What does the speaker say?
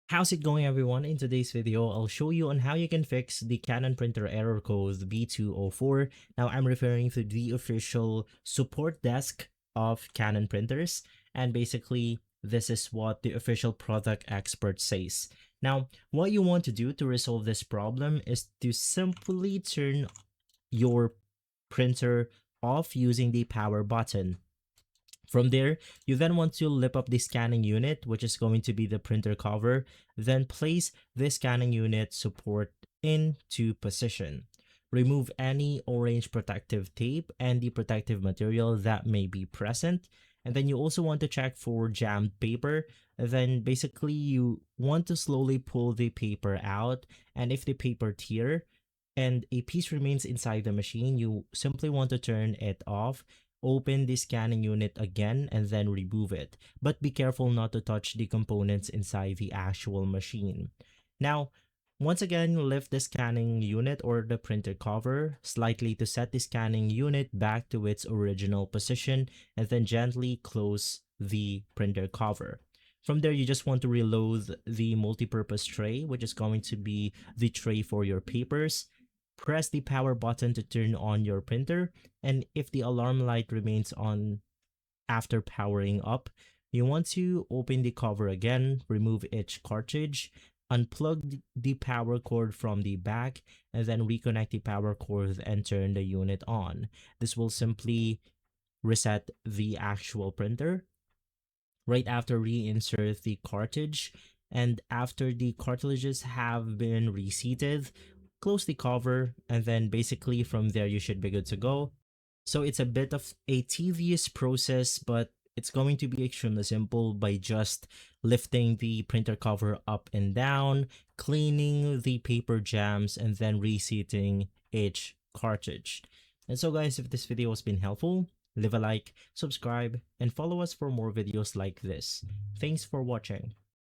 How's it going, everyone? In today's video, I'll show you on how you can fix the Canon printer error code B204. Now, I'm referring to the official support desk of Canon printers, and basically, this is what the official product expert says. Now, what you want to do to resolve this problem is to simply turn your printer off using the power button. From there, you then want to lift up the scanning unit, which is going to be the printer cover. Then place the scanning unit support into position. Remove any orange protective tape and the protective material that may be present. And then you also want to check for jammed paper. Then basically you want to slowly pull the paper out. And if the paper tear and a piece remains inside the machine, you simply want to turn it off, open the scanning unit again, and then remove it. But be careful not to touch the components inside the actual machine. Now, once again, lift the scanning unit or the printer cover slightly to set the scanning unit back to its original position, and then gently close the printer cover. From there, you just want to reload the multi-purpose tray, which is going to be the tray for your papers. Press the power button to turn on your printer, and if the alarm light remains on after powering up, you want to open the cover again, remove each cartridge, unplug the power cord from the back, and then reconnect the power cord and turn the unit on. This will simply reset the actual printer. Right after, reinsert the cartridge, and after the cartridges have been reseated, close the cover, and then basically from there you should be good to go. So it's a bit of a tedious process, but it's going to be extremely simple by just lifting the printer cover up and down, cleaning the paper jams, and then reseating each cartridge. And so guys, if this video has been helpful, leave a like, subscribe, and follow us for more videos like this. Thanks for watching.